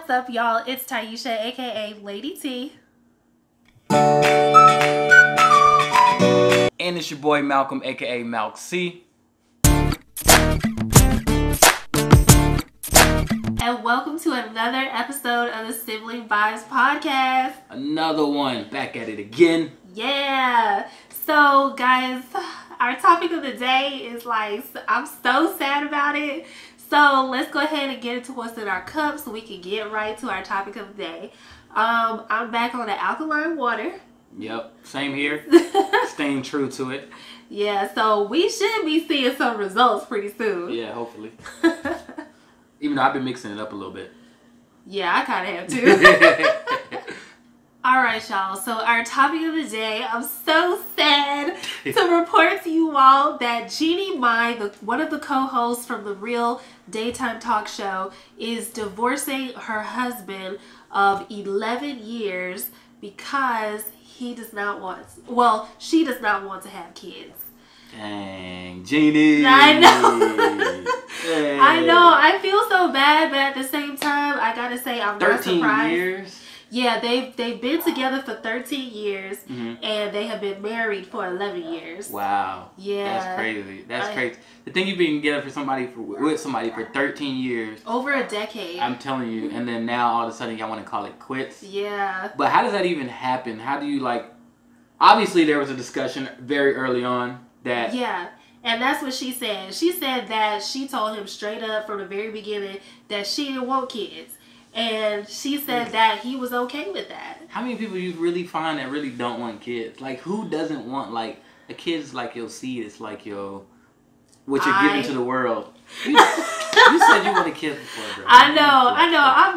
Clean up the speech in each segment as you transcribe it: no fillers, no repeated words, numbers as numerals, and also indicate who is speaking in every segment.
Speaker 1: What's up, y'all? It's Taisha, aka Lady T.
Speaker 2: And it's your boy Malcolm, aka Malk C.
Speaker 1: And welcome to another episode of the Sibling Vibes podcast.
Speaker 2: Another one, back at it again.
Speaker 1: Yeah. So, guys, our topic of the day is I'm so sad about it. So, let's go ahead and get into what's in our cup so we can get right to our topic of the day. I'm back on the alkaline water.
Speaker 2: Yep, same here. Staying true to it.
Speaker 1: Yeah, so we should be seeing some results pretty soon.
Speaker 2: Yeah, hopefully. Even though I've been mixing it up a little bit.
Speaker 1: Yeah, I kind of have too. Alright, y'all. So our topic of the day, I'm so sad to report to you all that Jeannie Mai, one of the co-hosts from the Real Daytime Talk Show, is divorcing her husband of 11 years because he does not want, she does not want to have kids.
Speaker 2: Dang, Jeannie.
Speaker 1: I know.
Speaker 2: Hey.
Speaker 1: I know. I feel so bad, but at the same time, I gotta say I'm not surprised.
Speaker 2: 13 years?
Speaker 1: Yeah, they've been together for 13 years, and they have been married for 11 years.
Speaker 2: Wow.
Speaker 1: Yeah.
Speaker 2: That's crazy. That's crazy. The thing you've been together with somebody for 13 years.
Speaker 1: Over a decade.
Speaker 2: I'm telling you. And then now all of a sudden y'all want to call it quits.
Speaker 1: Yeah.
Speaker 2: But how does that even happen? How do you obviously there was a discussion very early on that.
Speaker 1: Yeah. And that's what she said. She said that she told him straight up from the very beginning that she didn't want kids. And she said that he was okay with that.
Speaker 2: How many people you really find that really don't want kids? Like, who doesn't want, a kid's like your seed. It's like what you're giving to the world. You said you wanted kids before, bro.
Speaker 1: I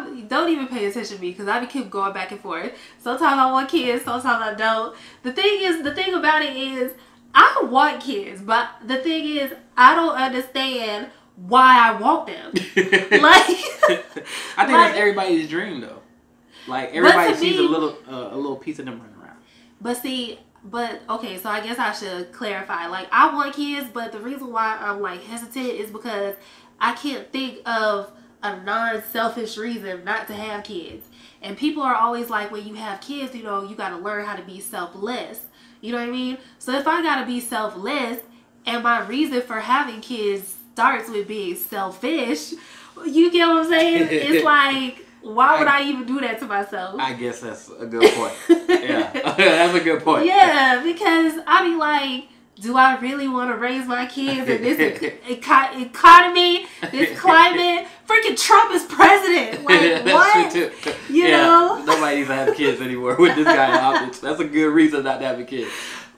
Speaker 1: know. Don't even pay attention to me because I keep going back and forth. Sometimes I want kids, sometimes I don't. The thing about it is, I want kids, but the thing is, I don't understand why I want them.
Speaker 2: I think that's everybody's dream, though. Everybody sees a little piece of them running around.
Speaker 1: Okay, so I guess I should clarify. I want kids, but the reason why I'm hesitant is because I can't think of a non-selfish reason not to have kids. And people are always like, when you have kids, you got to learn how to be selfless. You know what I mean? So if I got to be selfless and my reason for having kids starts with being selfish, you get what I'm saying? It's why would I even do that to myself?
Speaker 2: I guess that's a good point. Yeah, that's a good point.
Speaker 1: Yeah, because I be like, do I really want to raise my kids in this economy, this climate? Freaking Trump is president. What?
Speaker 2: That's true too.
Speaker 1: You know?
Speaker 2: Nobody needs to have kids anymore with this guy in office. That's a good reason not to have a kid.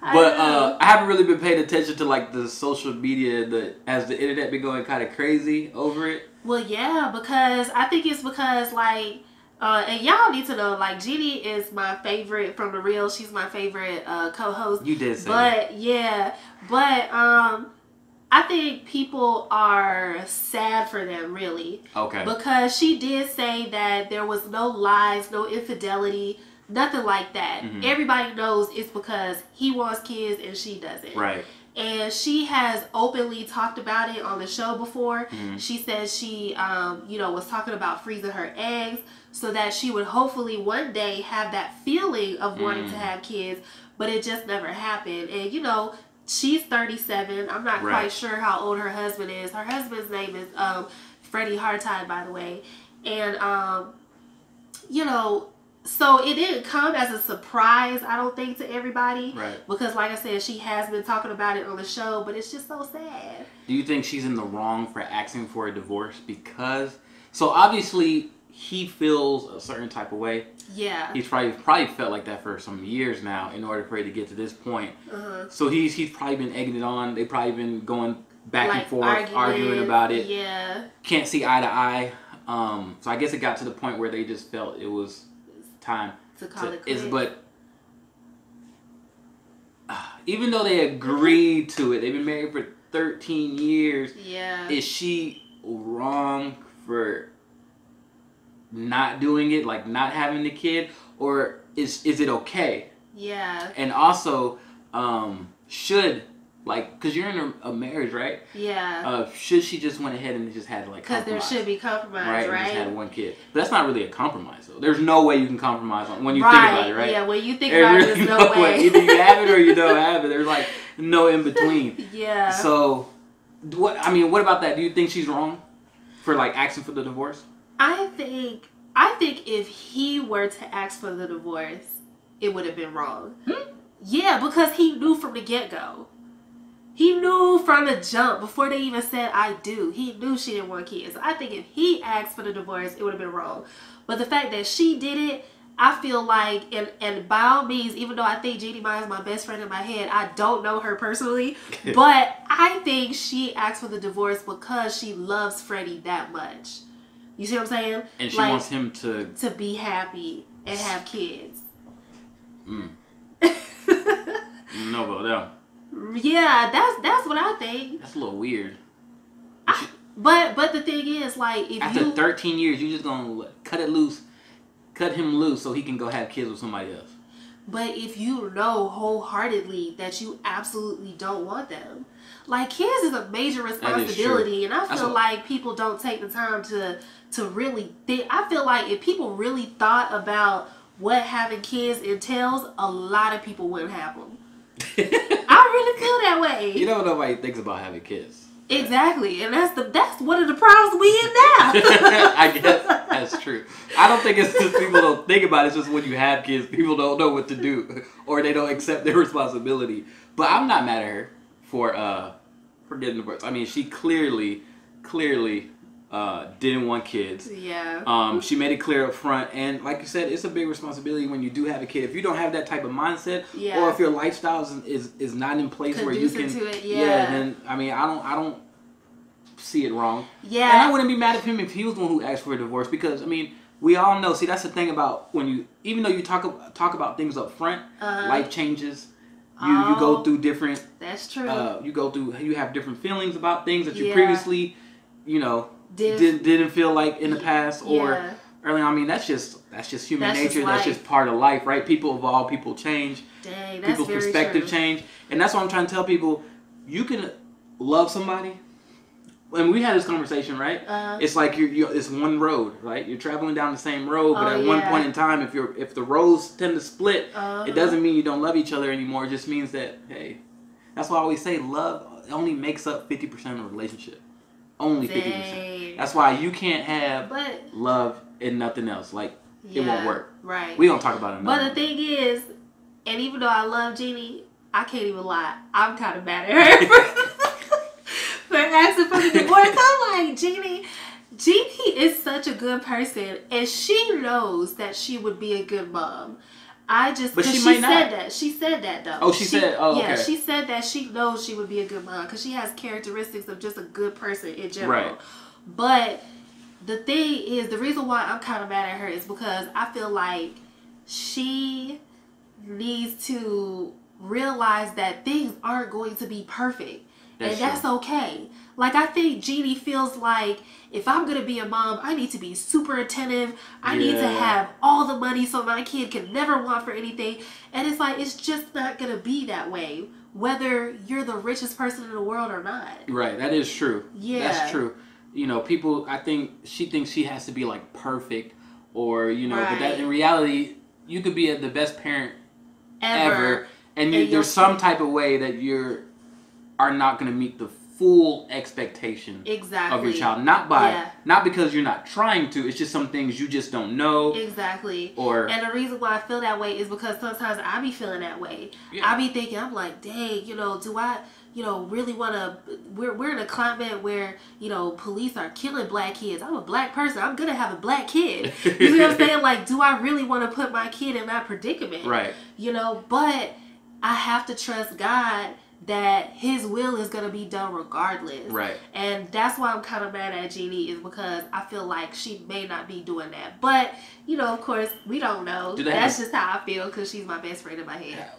Speaker 2: But I haven't really been paying attention to the social media. Has the internet been going kind of crazy over it?
Speaker 1: Well, yeah, because I think it's because and y'all need to know, Jeannie is my favorite from The Real. She's my favorite co-host.
Speaker 2: You did say
Speaker 1: that. Yeah. But I think people are sad for them, really.
Speaker 2: Okay.
Speaker 1: Because she did say that there was no lies, no infidelity, nothing like that.
Speaker 2: Mm-hmm.
Speaker 1: Everybody knows it's because he wants kids and she doesn't.
Speaker 2: Right.
Speaker 1: And she has openly talked about it on the show before. Mm-hmm. She says she, was talking about freezing her eggs so that she would hopefully one day have that feeling of wanting to have kids, but it just never happened. And, she's 37. I'm not quite sure how old her husband is. Her husband's name is Freddie Harteis, by the way. And, so it didn't come as a surprise, I don't think, to everybody.
Speaker 2: Right.
Speaker 1: Because like I said, she has been talking about it on the show, but it's just so sad.
Speaker 2: Do you think she's in the wrong for asking for a divorce? So obviously he feels a certain type of way.
Speaker 1: Yeah.
Speaker 2: He's probably felt like that for some years now in order for it to get to this point. Uh-huh. So he's probably been egging it on. They've probably been going back and forth, arguing about it.
Speaker 1: Yeah.
Speaker 2: Can't see eye to eye. So I guess it got to the point where they just felt it was time
Speaker 1: to call it quits.
Speaker 2: But even though they agreed to it, they've been married for 13 years.
Speaker 1: Yeah.
Speaker 2: Is she wrong for not doing it, not having the kid, or is it okay?
Speaker 1: Yeah.
Speaker 2: And also, should Like, because you're in a marriage, right?
Speaker 1: Yeah.
Speaker 2: Should she just went ahead and just had like
Speaker 1: because there should be compromise, right?
Speaker 2: And just had one kid. But that's not really a compromise, though. There's no way you can compromise on when you think about it, right?
Speaker 1: Yeah, when you think about it, there's no way.
Speaker 2: Either you have it or you don't have it. There's like no in between.
Speaker 1: Yeah.
Speaker 2: So, what about that? Do you think she's wrong for like asking for the divorce?
Speaker 1: I think if he were to ask for the divorce, it would have been wrong. Yeah, because he knew from the get-go. He knew from the jump, before they even said I do. He knew she didn't want kids. I think if he asked for the divorce, it would have been wrong. But the fact that she did it, I feel like, and by all means, even though I think Jeannie Mai is my best friend in my head, I don't know her personally. But I think she asked for the divorce because she loves Freddie that much. You see what I'm saying?
Speaker 2: And she wants him to
Speaker 1: be happy and have kids.
Speaker 2: No, but no.
Speaker 1: Yeah, that's what I think.
Speaker 2: That's a little weird.
Speaker 1: But the thing is, like, if
Speaker 2: after 13 years, you just gonna cut him loose so he can go have kids with somebody else.
Speaker 1: But if you know wholeheartedly that you absolutely don't want them, like, kids is a major responsibility, and I feel like people don't take the time to really think. I feel like if people really thought about what having kids entails, a lot of people wouldn't have them. I really feel that way.
Speaker 2: You know, nobody thinks about having kids.
Speaker 1: Exactly, and that's one of the problems we in now.
Speaker 2: I guess that's true. I don't think it's just people don't think about it. It's just when you have kids, people don't know what to do, or they don't accept their responsibility. But I'm not mad at her for getting divorced. I mean, she clearly didn't want kids.
Speaker 1: Yeah.
Speaker 2: She made it clear up front, and like you said, it's a big responsibility when you do have a kid. If you don't have that type of mindset, or if your lifestyle is not in place where you can,
Speaker 1: to it,
Speaker 2: then I mean, I don't see it wrong.
Speaker 1: Yeah.
Speaker 2: And I wouldn't be mad at him if he was the one who asked for a divorce, because I mean, we all know. See, that's the thing about when you, even though you talk about things up front, life changes. You go through different.
Speaker 1: That's true.
Speaker 2: You have different feelings about things that you previously, didn't feel like in the past or early on. I mean, that's just human nature. That's just part of life, right? People evolve, people change.
Speaker 1: Dang, that's
Speaker 2: people's
Speaker 1: very
Speaker 2: perspective
Speaker 1: true.
Speaker 2: change, and that's what I'm trying to tell people. You can love somebody. When we had this conversation, right? It's like it's one road, right? You're traveling down the same road, but at one point in time, if the roads tend to split, it doesn't mean you don't love each other anymore. It just means that, hey, that's why I always say love only makes up 50% of a relationship. Only 50%. That's why you can't have love and nothing else. Like, it won't work.
Speaker 1: Right.
Speaker 2: We don't talk about it enough.
Speaker 1: But the thing is, and even though I love Jeannie, I can't even lie. I'm kind of mad at her for asking for the divorce. I'm like, Jeannie is such a good person, and she knows that she would be a good mom. But she said that. She said that, though.
Speaker 2: Oh, she said, okay.
Speaker 1: Yeah, she said that she knows she would be a good mom because she has characteristics of just a good person in general.
Speaker 2: Right.
Speaker 1: But the thing is, the reason why I'm kind of mad at her is because I feel like she needs to realize that things aren't going to be perfect. That's okay. Like, I think Jeannie feels like if I'm going to be a mom, I need to be super attentive. I need to have all the money so my kid can never want for anything. And it's like, it's just not going to be that way, whether you're the richest person in the world or not.
Speaker 2: Right. That is true.
Speaker 1: Yeah.
Speaker 2: That's true. You know, people, I think she thinks she has to be like perfect or, but that in reality, you could be the best parent ever. And there's some type of way that are not going to meet the full expectation of your child. Not because you're not trying to. It's just some things you just don't know.
Speaker 1: Exactly.
Speaker 2: And
Speaker 1: the reason why I feel that way is because sometimes I be feeling that way. Yeah. I be thinking, I'm like, dang, do I, really want to, we're in a climate where, police are killing black kids. I'm a black person. I'm going to have a black kid. You see what I'm saying? Like, do I really want to put my kid in that predicament?
Speaker 2: Right.
Speaker 1: But I have to trust God that his will is going to be done regardless.
Speaker 2: Right.
Speaker 1: And that's why I'm kind of mad at Jeannie, is because I feel like she may not be doing that. But, of course, we don't know. That's just how I feel because she's my best friend in my head.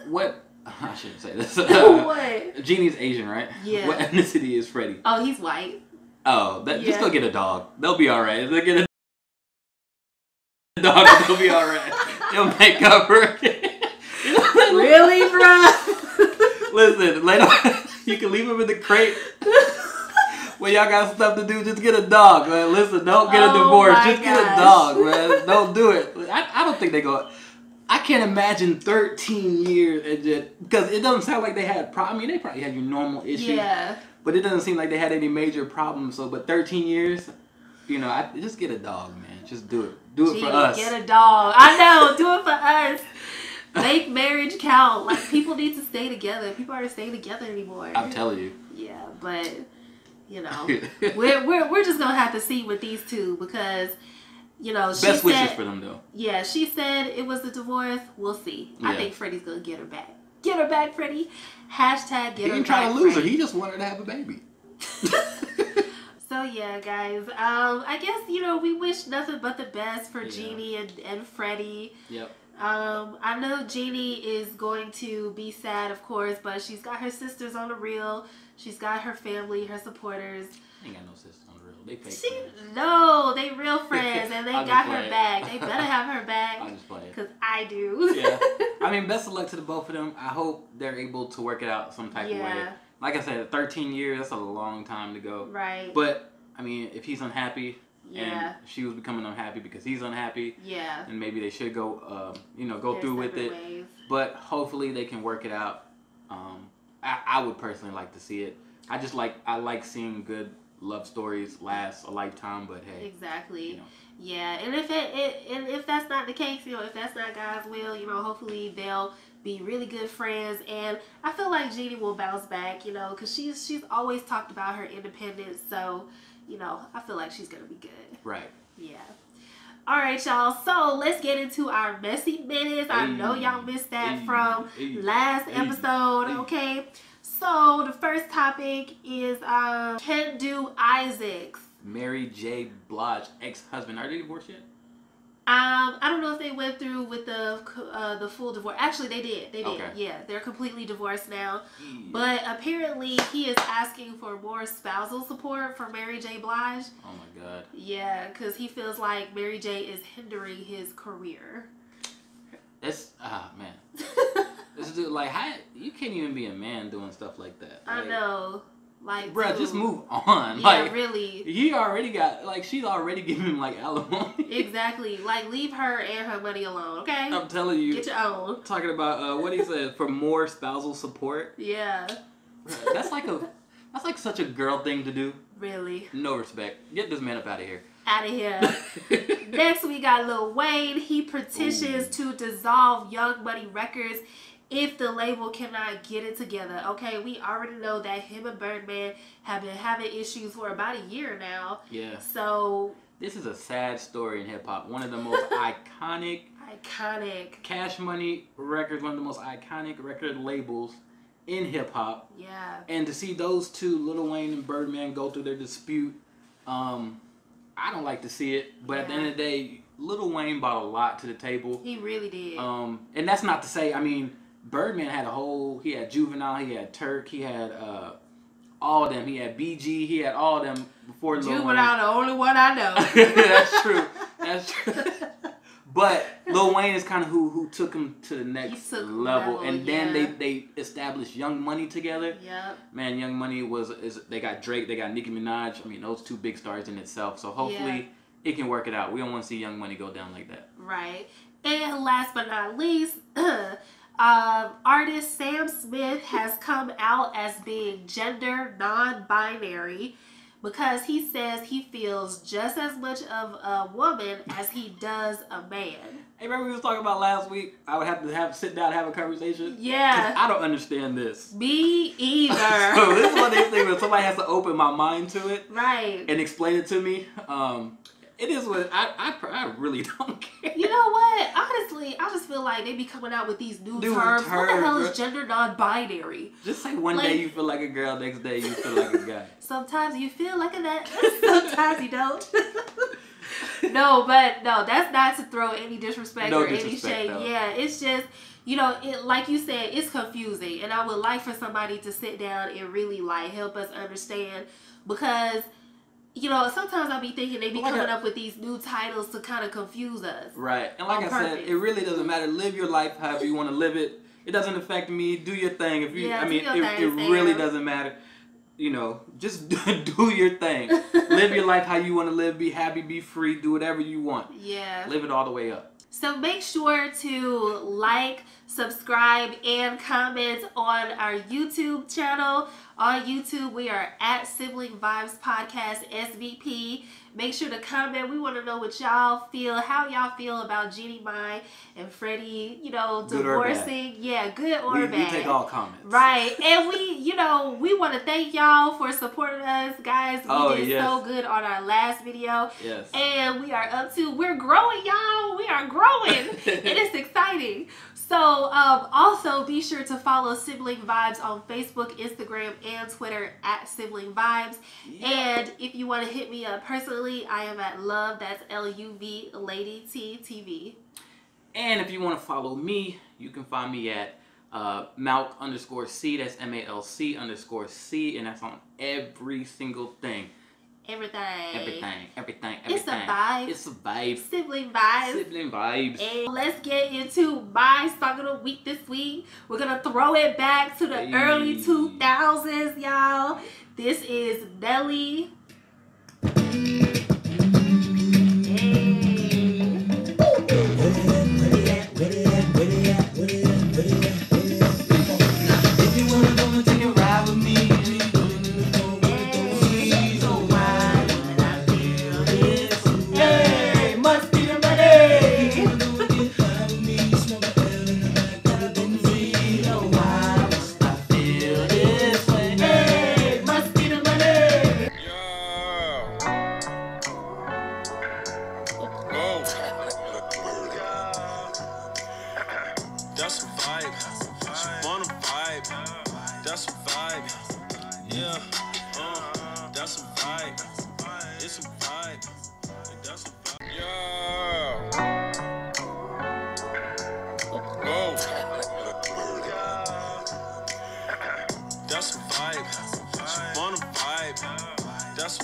Speaker 2: What? I shouldn't say this.
Speaker 1: What?
Speaker 2: Jeannie's Asian, right?
Speaker 1: Yeah.
Speaker 2: What ethnicity is Freddie?
Speaker 1: Oh, he's white.
Speaker 2: Oh, just go get a dog. They'll be all right. They'll get a dog. They'll be all right. They'll make up for it.
Speaker 1: Really, bro?
Speaker 2: Listen, later. You can leave him in the crate. When y'all got stuff to do, just get a dog, man. Listen, don't get a divorce. Just get a dog, man. Don't do it. I don't think they go. I can't imagine 13 years and just because it doesn't sound like they had problems. I mean, they probably had your normal issues. Yeah. But it doesn't seem like they had any major problems. So, but 13 years, you know, just get a dog, man. Just do it. Do it for us.
Speaker 1: Get a dog. I know. Do it for us. Make marriage count. Like, people need to stay together. People aren't staying together anymore.
Speaker 2: I'm telling you.
Speaker 1: Yeah, but you know, we're just gonna have to see with these two because, you know, she
Speaker 2: best wishes for them though.
Speaker 1: Yeah, she said it was a divorce. We'll see. Yeah. I think Freddie's gonna get her back. Get her back, Freddie. Hashtag get her back. He
Speaker 2: didn't try to lose her. He just wanted to have a baby.
Speaker 1: So yeah, guys. I guess, you know, we wish nothing but the best for Jeannie and Freddie. Yep. I know Jeannie is going to be sad, of course, but she's got her sisters on the real. She's got her family, her supporters.
Speaker 2: Ain't got no sisters on the real. They fake friends.
Speaker 1: No, they real friends, and they got her back. They better have her back.
Speaker 2: I'll just play it.
Speaker 1: Because I do.
Speaker 2: Yeah. I mean, best of luck to the both of them. I hope they're able to work it out some type of way. Like I said, 13 years, that's a long time to go. Right. But, I mean, if he's unhappy... and she was becoming unhappy because he's unhappy. Yeah. And maybe they should go, you know, go through with it. Ways. But hopefully they can work it out. I would personally like to see it. I like seeing good love stories last a lifetime. But hey.
Speaker 1: Exactly.
Speaker 2: You know.
Speaker 1: Yeah. And if that's not the case, you know, if that's not God's will, you know, hopefully they'll be really good friends. And I feel like Jeannie will bounce back, you know, because she's always talked about her independence. So. You know, I feel like she's going to be good. Right. Yeah. All right, y'all. So, let's get into our messy minutes. I know y'all missed that from last episode, okay? So, the first topic is Kendu Isaacs.
Speaker 2: Mary J. Blige, ex-husband. Are they divorced yet?
Speaker 1: I don't know if they went through with the full divorce. Actually, they did. They did. Okay. Yeah, they're completely divorced now. Yeah. But apparently, he is asking for more spousal support for Mary J. Blige.
Speaker 2: Oh my God.
Speaker 1: Yeah, because he feels like Mary J. is hindering his career.
Speaker 2: That's man. This dude, like, how you can't even be a man doing stuff like that. Like,
Speaker 1: I know. Like,
Speaker 2: bruh, just move on.
Speaker 1: Yeah,
Speaker 2: like,
Speaker 1: really.
Speaker 2: He already got, like, she's already giving him, like, alimony.
Speaker 1: Exactly. Like, leave her and her money alone, okay?
Speaker 2: I'm telling you.
Speaker 1: Get your own.
Speaker 2: Talking about, what he said, for more spousal support.
Speaker 1: Yeah.
Speaker 2: Bruh, that's like such a girl thing to do.
Speaker 1: Really.
Speaker 2: No respect. Get this man up out of here.
Speaker 1: Out of here. Next, we got Lil Wayne. He petitions to dissolve Young Money Records if the label cannot get it together. Okay, we already know that him and Birdman have been having issues for about a year now. Yeah. So
Speaker 2: this is a sad story in hip hop. One of the most iconic Cash Money Records, one of the most iconic record labels in hip hop. Yeah. And to see those two, Lil Wayne and Birdman, go through their dispute, I don't like to see it. But at the end of the day, Lil Wayne brought a lot to the table.
Speaker 1: He really did.
Speaker 2: And that's not to say, I mean, Birdman had he had Juvenile, he had Turk, he had all of them. He had BG, he had all of them before Lil Wayne.
Speaker 1: Juvenile, the only one I know.
Speaker 2: That's true. That's true. But Lil Wayne is kind of who took him to the next level. And then they established Young Money together. Yep. Man, Young Money they got Drake, they got Nicki Minaj. I mean, those two big stars in itself. So hopefully it can work it out. We don't want to see Young Money go down like that.
Speaker 1: Right. And last but not least, artist Sam Smith has come out as being gender non-binary because he says he feels just as much of a woman as he does a man.
Speaker 2: Hey, remember we was talking about last week? I would have to sit down and have a conversation?
Speaker 1: Yeah.
Speaker 2: I don't understand this.
Speaker 1: Me either.
Speaker 2: So this is one of these things where somebody has to open my mind to it.
Speaker 1: Right.
Speaker 2: And explain it to me. It is what I really don't care.
Speaker 1: You know what? Honestly, I just feel like they be coming out with these new terms. What the hell is gender non-binary?
Speaker 2: Just say one day you feel like a girl, next day you feel like a guy.
Speaker 1: Sometimes you feel like a nut, sometimes you don't. No, that's not to throw any disrespect or any shade. Though. Yeah, it's just, you know, like you said, it's confusing. And I would like for somebody to sit down and really, like, help us understand because... You know, sometimes I be thinking they be coming up with these new titles to kind of confuse us.
Speaker 2: Right. And like I said, it really doesn't matter. Live your life however you want to live it. It doesn't affect me. Do your thing. If you,
Speaker 1: Yeah,
Speaker 2: I mean, it
Speaker 1: Sam.
Speaker 2: really doesn't matter. You know, just do your thing. Live your life how you want to live. Be happy. Be free. Do whatever you want.
Speaker 1: Yeah.
Speaker 2: Live it all the way up.
Speaker 1: So make sure to like, subscribe, and comment on our YouTube channel. On YouTube, we are at Sibling Vibes Podcast SVP. Make sure to comment. We want to know what y'all feel, how y'all feel about Jeannie Mai and Freddie, you know, divorcing. Yeah, good or bad.
Speaker 2: We take all comments.
Speaker 1: Right. And we, you know, we want to thank y'all for supporting us, guys. We did so good on our last video.
Speaker 2: Yes.
Speaker 1: And we are up to, we're growing, y'all. We are growing. It is exciting. So, also be sure to follow Sibling Vibes on Facebook, Instagram, and Twitter at Sibling Vibes. Yeah. And if you want to hit me up personally, I am at Love, that's L-U-V, Lady T TV.
Speaker 2: And if you want to follow me, you can find me at Malc_C, that's MALC_C, and that's on every single thing.
Speaker 1: Everything.
Speaker 2: It's
Speaker 1: a vibe.
Speaker 2: It's a vibe.
Speaker 1: Sibling Vibes.
Speaker 2: Sibling Vibes.
Speaker 1: And let's get into my song of the week this week. We're going to throw it back to the early 2000s, y'all. This is Nelly.
Speaker 3: That's a vibe. She wanna vibe. That's a vibe. Yeah. That's a vibe. It's a vibe. That's a vibe. Yeah. Whoa. That's a vibe. She wanna vibe. That's a